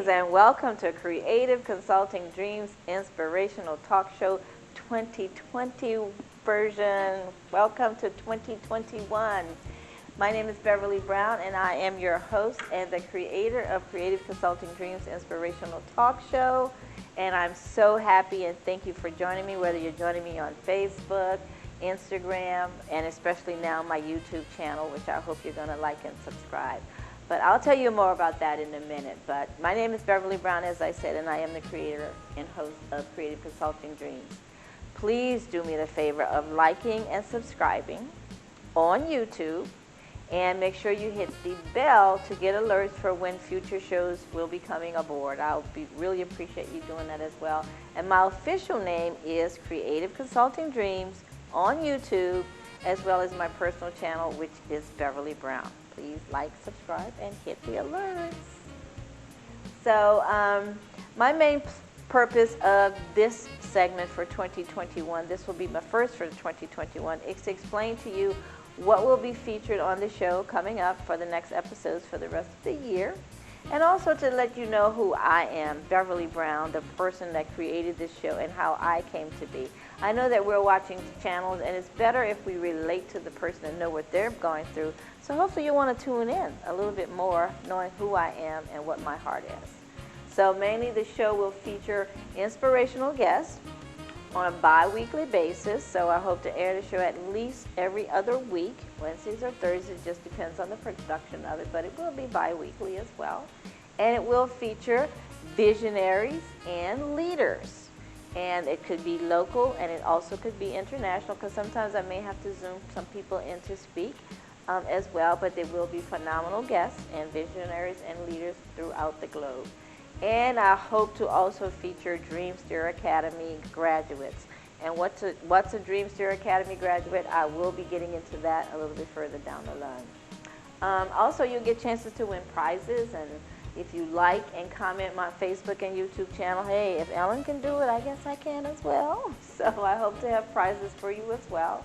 Greetings and welcome to Creative Consulting Dreams Inspirational Talk Show 2020 version. Welcome to 2021. My name is Beverly Brown and I am your host and the creator of Creative Consulting Dreams Inspirational Talk Show. And I'm so happy and thank you for joining me, whether you're joining me on Facebook, Instagram, and especially now my YouTube channel, which I hope you're going to like and subscribe. But I'll tell you more about that in a minute. But my name is Beverly Brown, as I said, and I am the creator and host of Creative Consulting Dreams. Please do me the favor of liking and subscribing on YouTube, and make sure you hit the bell to get alerts for when future shows will be coming aboard. I'll really appreciate you doing that as well. And my official name is Creative Consulting Dreams on YouTube, as well as my personal channel, which is Beverly Brown. Please like, subscribe, and hit the alerts. So my main purpose of this segment for 2021, this will be my first for 2021, is to explain to you what will be featured on the show coming up for the next episodes for the rest of the year. And also to let you know who I am, Beverly Brown, the person that created this show and how I came to be. I know that we're watching channels and it's better if we relate to the person and know what they're going through. So hopefully you want to tune in a little bit more, knowing who I am and what my heart is. So mainly the show will feature inspirational guests on a bi-weekly basis. So I hope to air the show at least every other week, Wednesdays or Thursdays, just depends on the production of it, but it will be bi-weekly as well. And it will feature visionaries and leaders. And it could be local and it also could be international, because sometimes I may have to Zoom some people in to speak as well, but there will be phenomenal guests and visionaries and leaders throughout the globe. And I hope to also feature Dreamsteerer Academy graduates. And what's a Dreamsteerer Academy graduate? I will be getting into that a little bit further down the line. Also, you'll get chances to win prizes, and if you like and comment my Facebook and YouTube channel, hey, if Ellen can do it, I guess I can as well. So I hope to have prizes for you as well.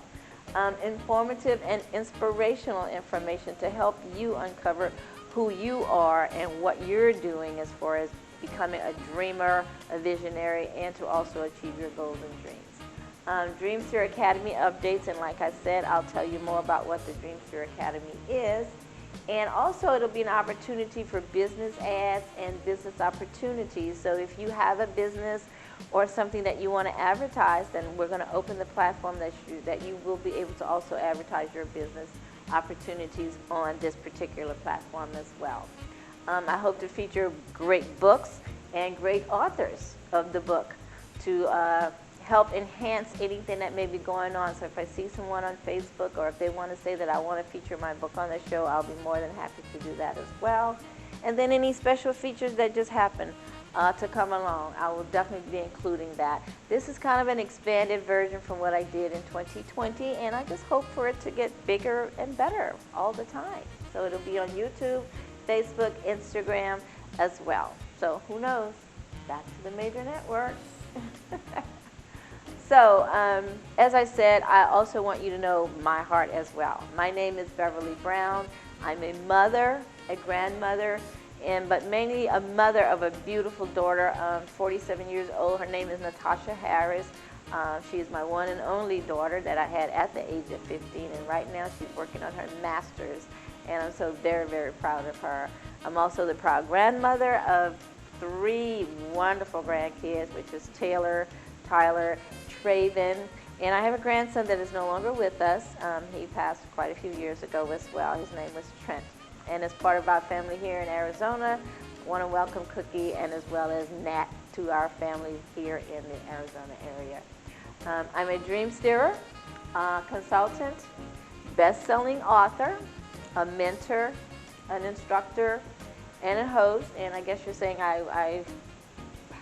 Informative and inspirational information to help you uncover who you are and what you're doing as far as becoming a dreamer, a visionary, and to also achieve your goals and dreams. Dreamsteerer Academy updates, and like I said, I'll tell you more about what the Dreamsteerer Academy is. And also it'll be an opportunity for business ads and business opportunities. So if you have a business or something that you want to advertise, then we're going to open the platform that you will be able to also advertise your business opportunities on this particular platform as well. I hope to feature great books and great authors of the book to help enhance anything that may be going on. So if I see someone on Facebook, or if they want to say that I want to feature my book on the show, I'll be more than happy to do that as well. And then any special features that just happen to come along, I will definitely be including that. This is kind of an expanded version from what I did in 2020, and I just hope for it to get bigger and better all the time. So it'll be on YouTube, Facebook, Instagram as well. So who knows? Back to the major networks. So as I said, I also want you to know my heart as well. My name is Beverly Brown. I'm a mother, a grandmother, but mainly a mother of a beautiful daughter, 47 years old. Her name is Natasha Harris. She is my one and only daughter that I had at the age of 15, and right now she's working on her master's, and I'm so very, very proud of her. I'm also the proud grandmother of 3 wonderful grandkids, which is Taylor, Tyler, Traven, and I have a grandson that is no longer with us. He passed quite a few years ago as well. His name was Trent. And as part of our family here in Arizona, I want to welcome Cookie and as well as Nat to our family here in the Arizona area. I'm a Dreamsteerer consultant, best-selling author, a mentor, an instructor, and a host. And I guess you're saying I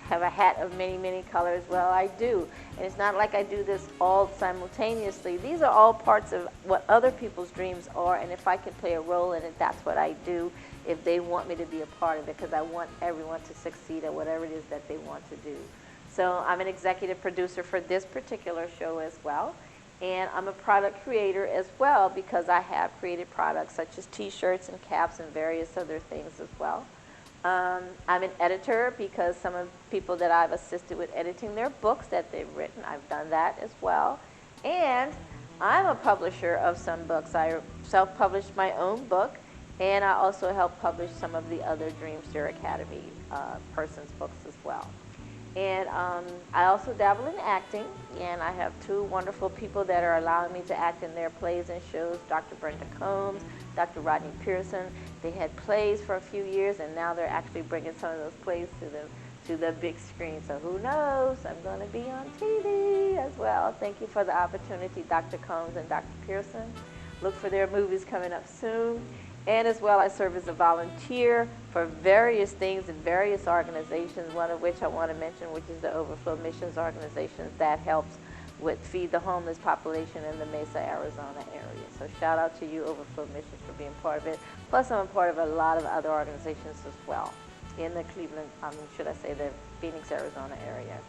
have a hat of many, many colors. Well, I do. And it's not like I do this all simultaneously. These are all parts of what other people's dreams are, and if I can play a role in it, that's what I do, if they want me to be a part of it, because I want everyone to succeed at whatever it is that they want to do. So I'm an executive producer for this particular show as well, and I'm a product creator as well, because I have created products such as t-shirts and caps and various other things as well. I'm an editor because some of the people that I've assisted with editing their books that they've written, I've done that as well. And I'm a publisher of some books. I self-published my own book, and I also help publish some of the other Dreamsteerer Academy persons' books as well. And I also dabble in acting, and I have two wonderful people that are allowing me to act in their plays and shows, Dr. Brenda Combs, Dr. Rodney Pearson. They had plays for a few years, and now they're actually bringing some of those plays to the big screen. So who knows, I'm going to be on TV as well. Thank you for the opportunity, Dr. Combs and Dr. Pearson. Look for their movies coming up soon. And as well, I serve as a volunteer for various things in various organizations, one of which I want to mention, which is the Overflow Missions Organization that helps with Feed the Homeless population in the Mesa, Arizona area. So shout out to you, Overflow Missions, for being part of it. Plus, I'm a part of a lot of other organizations as well in the Cleveland, should I say the Phoenix, Arizona area.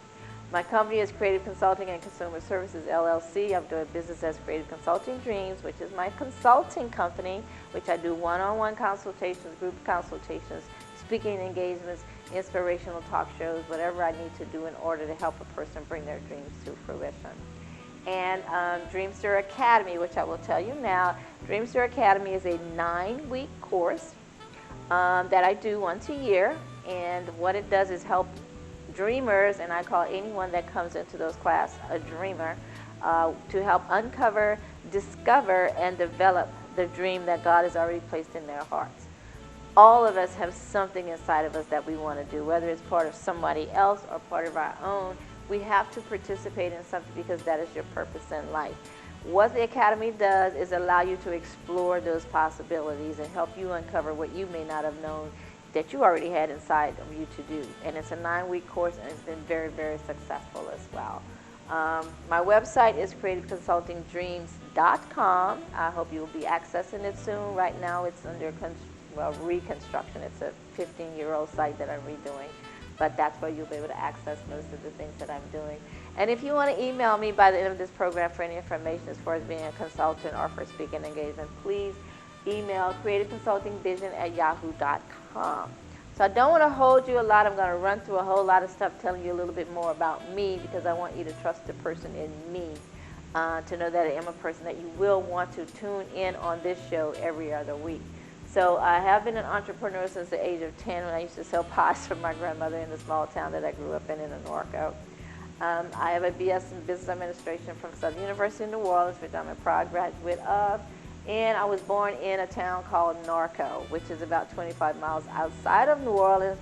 My company is Creative Consulting and Consumer Services, LLC. I'm doing business as Creative Consulting Dreams, which is my consulting company, which I do one-on-one consultations, group consultations, speaking engagements, inspirational talk shows, whatever I need to do in order to help a person bring their dreams to fruition. And Dreamsteerer Academy, which I will tell you now, Dreamsteerer Academy is a 9-week course that I do once a year. And what it does is help dreamers, and I call anyone that comes into those classes a dreamer, to help uncover, discover, and develop the dream that God has already placed in their hearts. All of us have something inside of us that we want to do, whether it's part of somebody else or part of our own. We have to participate in something because that is your purpose in life. What the Academy does is allow you to explore those possibilities and help you uncover what you may not have known that you already had inside of you to do. And it's a 9-week course, and it's been very, very successful as well. My website is creativeconsultingdreams.com. I hope you'll be accessing it soon. Right now it's under reconstruction. It's a 15-year-old site that I'm redoing. But that's where you'll be able to access most of the things that I'm doing. And if you want to email me by the end of this program for any information as far as being a consultant or for speaking engagement, please email creativeconsultingvision@yahoo.com. So I don't want to hold you a lot. I'm going to run through a whole lot of stuff telling you a little bit more about me because I want you to trust the person in me, to know that I am a person that you will want to tune in on this show every other week. So I have been an entrepreneur since the age of 10 when I used to sell pies for my grandmother in the small town that I grew up in Norco. I have a BS in Business Administration from Southern University in New Orleans, which I'm a proud graduate of. And I was born in a town called Norco, which is about 25 miles outside of New Orleans.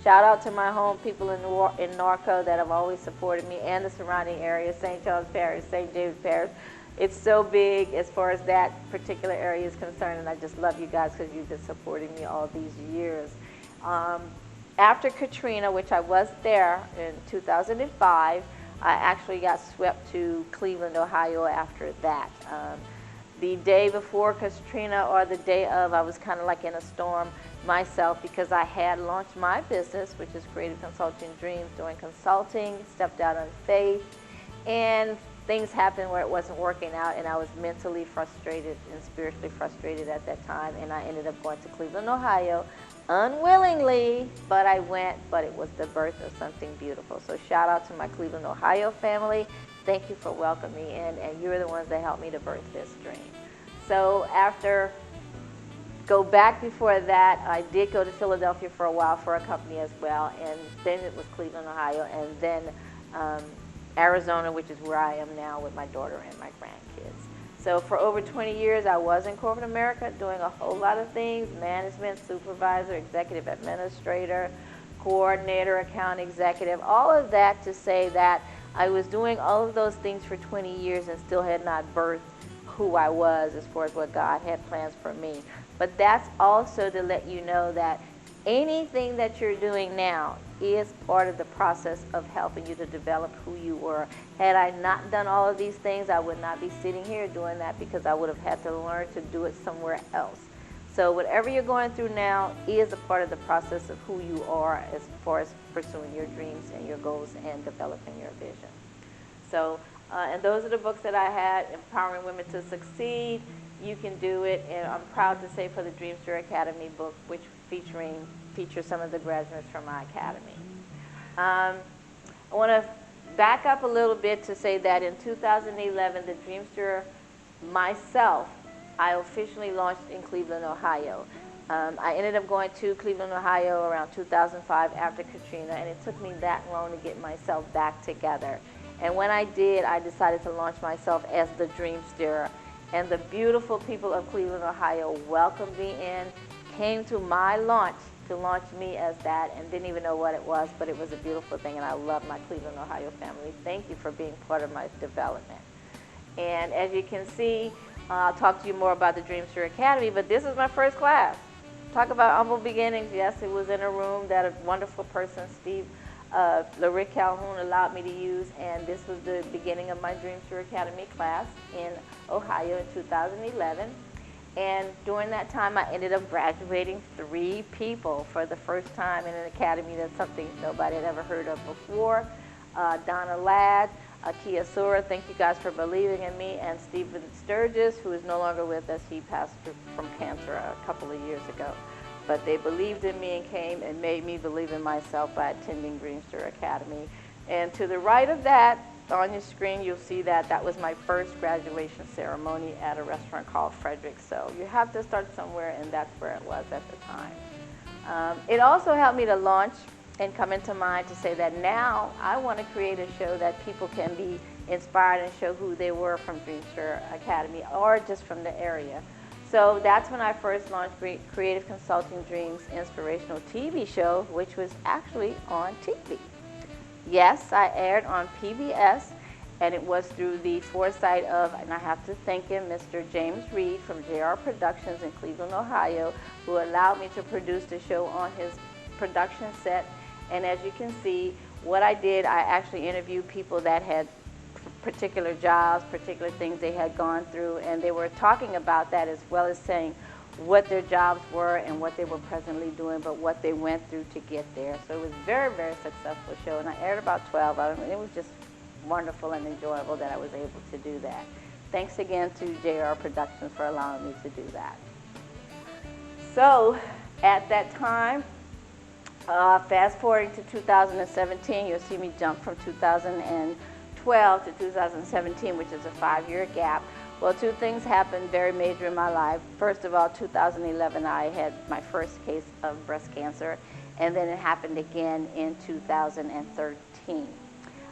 Shout out to my home people in Norco that have always supported me, and the surrounding areas, St. John's Parish, St. James Parish. It's so big as far as that particular area is concerned, and I just love you guys because you've been supporting me all these years. After Katrina, which I was there in 2005, I actually got swept to Cleveland, Ohio after that. The day before Katrina or the day of, I was kind of like in a storm myself because I had launched my business, which is Creative Consulting Dreams, doing consulting, stepped out on faith, and things happened where it wasn't working out, and I was mentally frustrated and spiritually frustrated at that time, and I ended up going to Cleveland, Ohio, unwillingly, but I went, but it was the birth of something beautiful. So shout out to my Cleveland, Ohio family. Thank you for welcoming me in, and you're the ones that helped me to birth this dream. So go back before that, I did go to Philadelphia for a while for a company as well, and then it was Cleveland, Ohio, and then Arizona, which is where I am now with my daughter and my grandkids. So for over 20 years, I was in corporate America doing a whole lot of things: management, supervisor, executive administrator, coordinator, account executive, all of that to say that I was doing all of those things for 20 years and still had not birthed who I was as far as what God had plans for me. But that's also to let you know that anything that you're doing now is part of the process of helping you to develop who you were. Had I not done all of these things, I would not be sitting here doing that because I would have had to learn to do it somewhere else. So whatever you're going through now is a part of the process of who you are as far as pursuing your dreams and your goals and developing your vision. So And those are the books that I had: Empowering Women to Succeed, You Can Do It, and I'm proud to say for the Dreamsteerer Academy book, which features some of the graduates from my academy. I want to back up a little bit to say that in 2011, the Dreamsteerer, myself, I officially launched in Cleveland, Ohio. I ended up going to Cleveland, Ohio around 2005 after Katrina, and it took me that long to get myself back together. And when I did, I decided to launch myself as the Dreamsteerer. And the beautiful people of Cleveland, Ohio welcomed me in, came to my launch to launch me as that, and didn't even know what it was, but it was a beautiful thing, and I love my Cleveland, Ohio family. Thank you for being part of my development. And as you can see, I'll talk to you more about the Dreamsteerer Academy, but this is my first class. Talk about humble beginnings. Yes, it was in a room that a wonderful person, Steve LaRick Calhoun, allowed me to use, and this was the beginning of my Dreamsteerer Academy class in Ohio in 2011. And during that time, I ended up graduating 3 people for the first time in an academy. That's something nobody had ever heard of before. Donna Ladd, Kia Sura, thank you guys for believing in me, and Stephen Sturgis, who is no longer with us. He passed from cancer a couple of years ago. But they believed in me and came and made me believe in myself by attending Dreamsteerer Academy. And to the right of that, on your screen, you'll see that that was my first graduation ceremony at a restaurant called Frederick's. So you have to start somewhere, and that's where it was at the time. It also helped me to launch and come into mind to say that now I want to create a show that people can be inspired and show who they were from Dreamsteerer Academy or just from the area. So that's when I first launched Creative Consulting Dreams Inspirational TV show, which was actually on TV. Yes, I aired on PBS, and it was through the foresight of, and I have to thank him, Mr. James Reed from JR Productions in Cleveland, Ohio, who allowed me to produce the show on his production set. And as you can see, what I did, I actually interviewed people that had particular jobs, particular things they had gone through, and they were talking about that as well as saying what their jobs were and what they were presently doing, but what they went through to get there. So it was a very, very successful show, and I aired about 12 of them. It was just wonderful and enjoyable that I was able to do that. Thanks again to JR Productions for allowing me to do that. So at that time, fast forwarding to 2017, you'll see me jump from 2012 to 2017, which is a 5-year gap. Well, 2 things happened very major in my life. First of all, 2011, I had my first case of breast cancer, and then it happened again in 2013.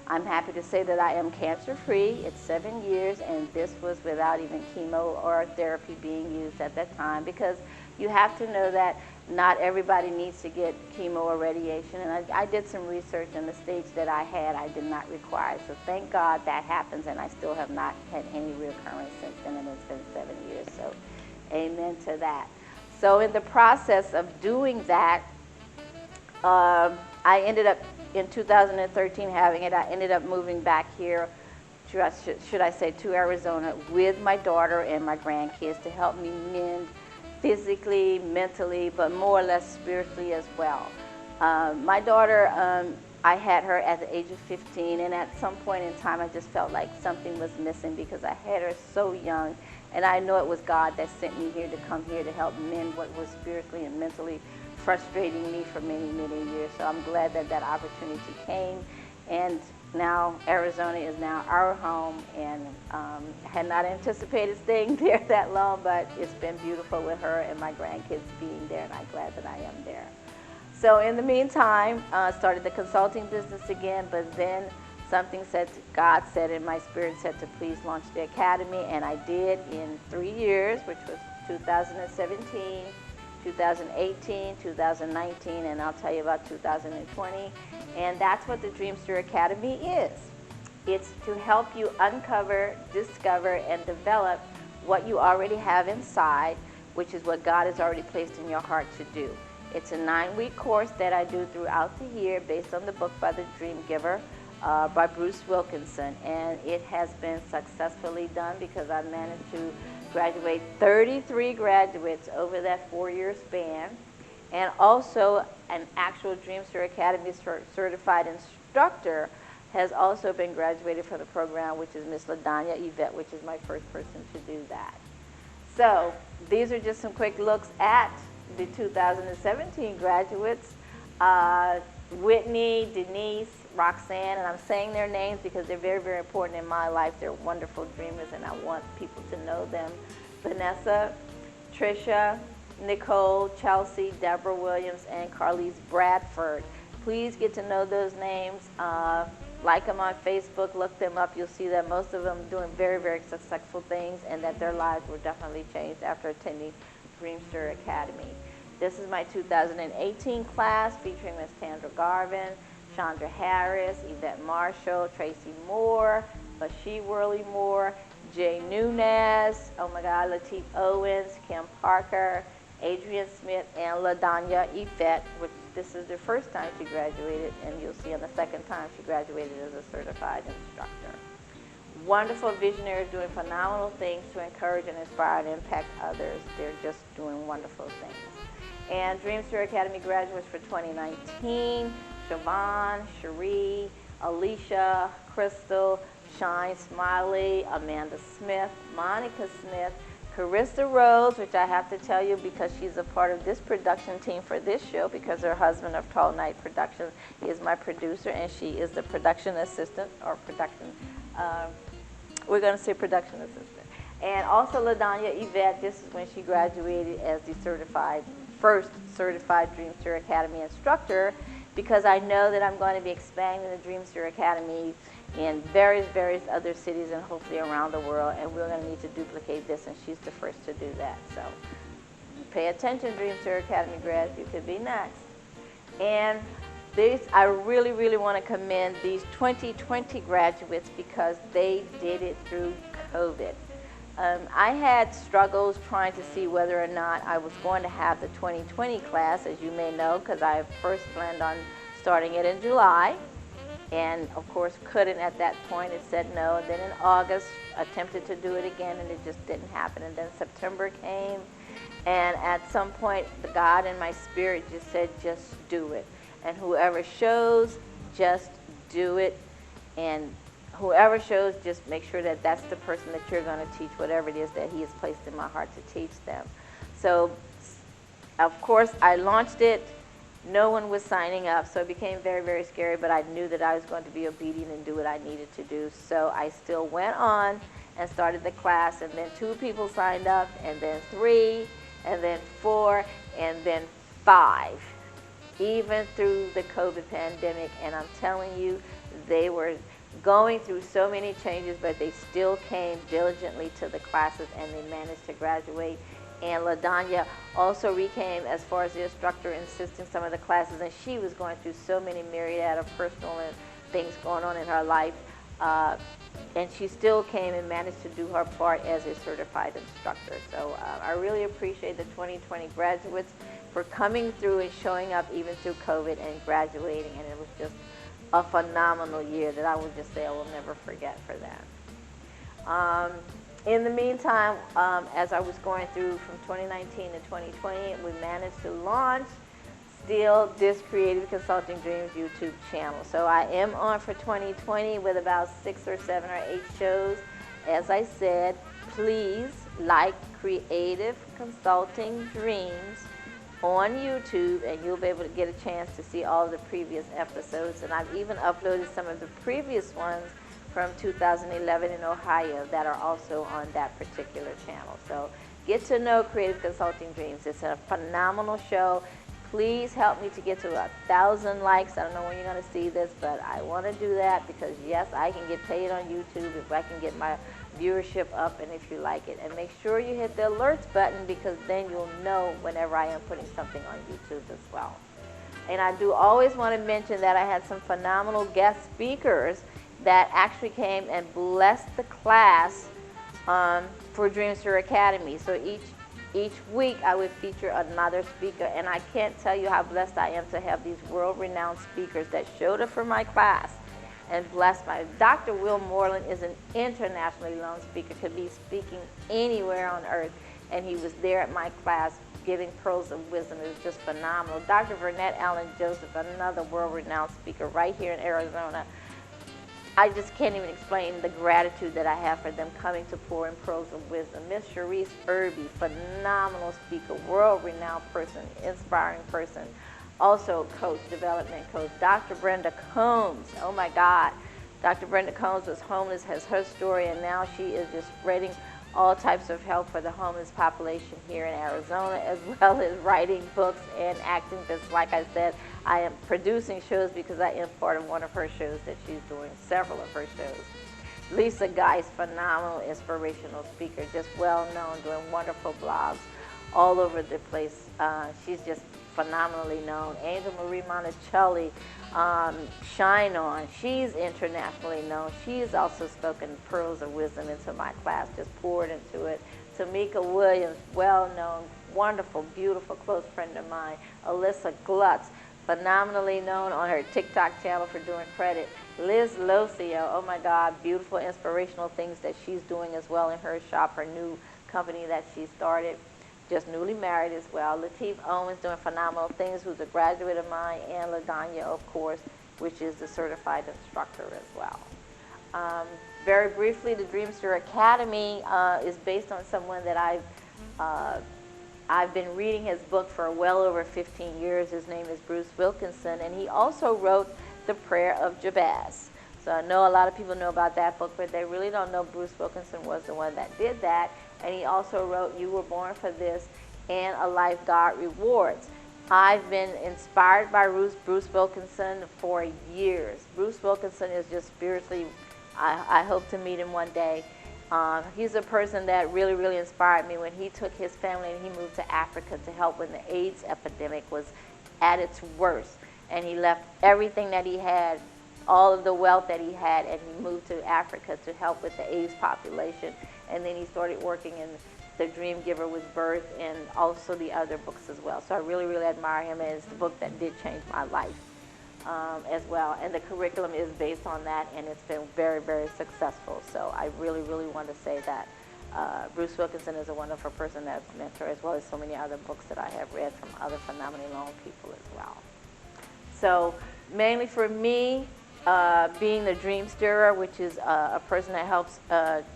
I'm happy to say that I am cancer-free. It's 7 years, and this was without even chemo or therapy being used at that time, because you have to know that not everybody needs to get chemo or radiation, and I did some research, and the stage that I had, I did not require. So thank God that happens, and I still have not had any reoccurrence since then, and it's been 7 years, so amen to that. So in the process of doing that, I ended up, in 2013 having it, I ended up moving back here, should I say, to Arizona with my daughter and my grandkids to help me mend physically, mentally, but more or less spiritually as well. My daughter, I had her at the age of 15, and at some point in time I just felt like something was missing because I had her so young, and I know it was God that sent me here to come here to help mend what was spiritually and mentally frustrating me for many, many years. So I'm glad that that opportunity came, and now Arizona is now our home, and had not anticipated staying there that long, but it's been beautiful with her and my grandkids being there, and I'm glad that I am there. So in the meantime, started the consulting business again, but then something said, God said in my spirit, said to please launch the academy, and I did in 3 years, which was 2017, 2018, 2019, and I'll tell you about 2020. And that's what the Dreamsteerer Academy is. It's to help you uncover, discover, and develop what you already have inside, which is what God has already placed in your heart to do. It's a 9-week course that I do throughout the year based on the book by the Dream Giver by Bruce Wilkinson. And it has been successfully done because I managed to graduate 33 graduates over that 4-year span, and also an actual Dreamsteerer Academy certified instructor has also been graduated from the program, which is Miss LaDanya Yvette, which is my first person to do that. So these are just some quick looks at the 2017 graduates. Whitney, Denise, Roxanne, and I'm saying their names because they're very, very important in my life. They're wonderful dreamers, and I want people to know them. Vanessa, Tricia, Nicole, Chelsea, Deborah Williams, and Carlise Bradford. Please get to know those names. Like them on Facebook, look them up. You'll see that most of them are doing very, very successful things, and that their lives were definitely changed after attending Dreamsteerer Academy. This is my 2018 class featuring Miss Tandra Garvin, Chandra Harris, Yvette Marshall, Tracy Moore, Bashir Worley Moore, Jay Nunez, oh my God, Lateef Owens, Kim Parker, Adrian Smith, and LaDanya Yvette, which this is the first time she graduated, and you'll see on the second time she graduated as a certified instructor. Wonderful visionaries doing phenomenal things to encourage and inspire and impact others. They're just doing wonderful things. And Dreamsteerer Academy graduates for 2019, Siobhan, Cherie, Alicia, Crystal, Shine Smiley, Amanda Smith, Monica Smith, Carissa Rose, which I have to tell you because she's a part of this production team for this show because her husband of Tall Night Productions is my producer, and she is the production assistant, or production, we're going to say production assistant. And also LaDanya Yvette, this is when she graduated as the first certified Dreamsteerer Academy instructor, because I know that I'm going to be expanding the Dreamsteerer Academy in various other cities and hopefully around the world, and we're going to need to duplicate this, and she's the first to do that. So pay attention, Dreamsteerer Academy grads, you could be next. And I really, really want to commend these 2020 graduates because they did it through COVID. I had struggles trying to see whether or not I was going to have the 2020 class, as you may know, because I first planned on starting it in July, and of course couldn't at that point. It said no. And then in August, attempted to do it again, and it just didn't happen. And then September came, and at some point, God in my spirit just said, just do it. And whoever shows, just do it. And whoever shows, just make sure that that's the person that you're going to teach whatever it is that He has placed in my heart to teach them. So, of course, I launched it. No one was signing up, so it became very, very scary, but I knew that I was going to be obedient and do what I needed to do. So I still went on and started the class, and then 2 people signed up, and then 3, and then 4, and then 5, even through the COVID pandemic. And I'm telling you, they were going through so many changes, but they still came diligently to the classes, and they managed to graduate. And LaDanya also became, as far as the instructor, insisting some of the classes, and she was going through so many myriad of personal things going on in her life, and she still came and managed to do her part as a certified instructor. So I really appreciate the 2020 graduates for coming through and showing up even through COVID and graduating, and it was just a phenomenal year that I would just say I will never forget for that. In the meantime, as I was going through from 2019 to 2020, we managed to launch still this Creative Consulting Dreams YouTube channel. So I am on for 2020 with about 6 or 7 or 8 shows. As I said, please like Creative Consulting Dreams on YouTube, and you'll be able to get a chance to see all of the previous episodes. And I've even uploaded some of the previous ones from 2011 in Ohio that are also on that particular channel. So get to know Creative Consulting Dreams. It's a phenomenal show. Please help me to get to 1,000 likes. I don't know when you're going to see this, but I want to do that because, yes, I can get paid on YouTube if I can get my viewership up and if you like it. And make sure you hit the alerts button because then you'll know whenever I am putting something on YouTube as well. And I do always want to mention that I had some phenomenal guest speakers that actually came and blessed the class for Dreamsteerer Academy. So each week I would feature another speaker, and I can't tell you how blessed I am to have these world-renowned speakers that showed up for my class and blessed my. Dr. Will Moreland is an internationally known speaker, could be speaking anywhere on earth, and he was there at my class giving pearls of wisdom. It was just phenomenal. Dr. Vernette Allen Joseph, another world-renowned speaker right here in Arizona, I just can't even explain the gratitude that I have for them coming to pour in pearls of wisdom. Miss Sharice Irby, phenomenal speaker, world-renowned person, inspiring person, also coach, development coach. Dr. Brenda Combs, oh my God. Dr. Brenda Combs was homeless, has her story, and now she is just spreading all types of help for the homeless population here in Arizona, as well as writing books and acting. Because like I said, I am producing shows because I am part of one of her shows that she's doing, several of her shows. Lisa Geist, phenomenal inspirational speaker, just well known, doing wonderful blogs all over the place. She's just phenomenally known. Angel Marie Monticelli, Shine On, she's internationally known. She's also spoken pearls of wisdom into my class, just poured into it. Tamika Williams, well known, wonderful, beautiful, close friend of mine. Alyssa Glutz, phenomenally known on her TikTok channel for doing credit. Liz Locio, oh my God, beautiful, inspirational things that she's doing as well in her shop, her new company that she started. Just newly married as well. Lateef Owens doing phenomenal things, who's a graduate of mine, and LaDanya, of course, which is the certified instructor as well. Very briefly, the Dreamsteerer Academy is based on someone that I've been reading his book for well over 15 years. His name is Bruce Wilkinson, and he also wrote The Prayer of Jabez. So I know a lot of people know about that book, but they really don't know Bruce Wilkinson was the one that did that. And he also wrote You Were Born for This and A Life God Rewards. I've been inspired by Bruce Wilkinson for years. Bruce Wilkinson is just spiritually, I hope to meet him one day. He's a person that really, really inspired me when he took his family and he moved to Africa to help when the AIDS epidemic was at its worst. And he left everything that he had, all of the wealth that he had, and he moved to Africa to help with the AIDS population. And then he started working in The Dream Giver with Birth and also the other books as well. So I really, really admire him, and it's the book that did change my life as well. And the curriculum is based on that, and it's been very, very successful. So I really, really want to say that Bruce Wilkinson is a wonderful person as a mentor, as well as so many other books that I have read from other phenomenally known people as well. So mainly for me, being the Dreamsteerer, which is a person that helps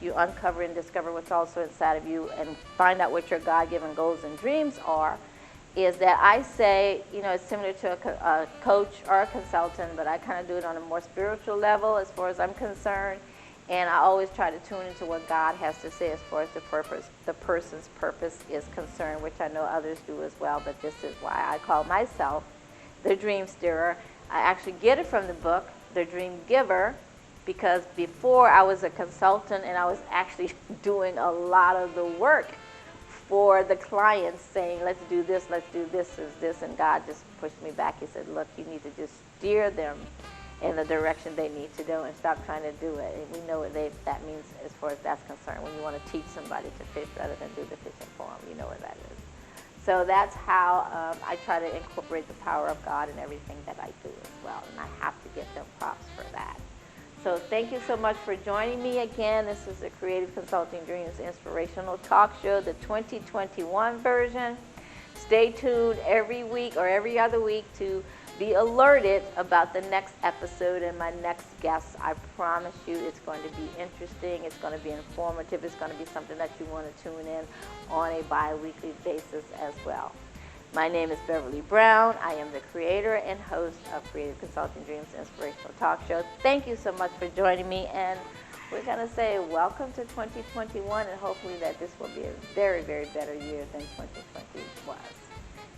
you uncover and discover what's also inside of you and find out what your God-given goals and dreams are, is that I say, you know, it's similar to a coach or a consultant, but I kind of do it on a more spiritual level as far as I'm concerned. And I always try to tune into what God has to say as far as the person's purpose is concerned, which I know others do as well, but this is why I call myself the Dreamsteerer. I actually get it from the book, The Dream Giver, because before I was a consultant and I was actually doing a lot of the work for the clients, saying, let's do this, and God just pushed me back. He said, look, you need to just steer them in the direction they need to go and stop trying to do it. And we know what that means as far as that's concerned, when you want to teach somebody to fish rather than do the fishing for them. You know what that is. So that's how I try to incorporate the power of God in everything that I do as well, and I have to give them props for that. So thank you so much for joining me again. This is the Creative Consulting Dreams Inspirational Talk Show, the 2021 version. Stay tuned every week or every other week to be alerted about the next episode and my next guest. I promise you it's going to be interesting, it's going to be informative, it's going to be something that you want to tune in on a bi-weekly basis as well. My name is Beverly Brown. I am the creator and host of Creative Consulting Dreams Inspirational Talk Show. Thank you so much for joining me, and we're going to say welcome to 2021, and hopefully that this will be a very, very better year than 2020 was.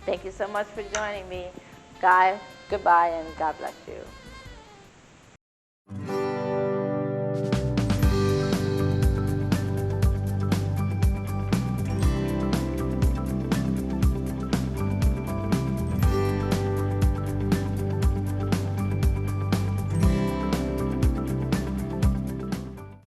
Thank you so much for joining me. Guy, goodbye, and God bless you.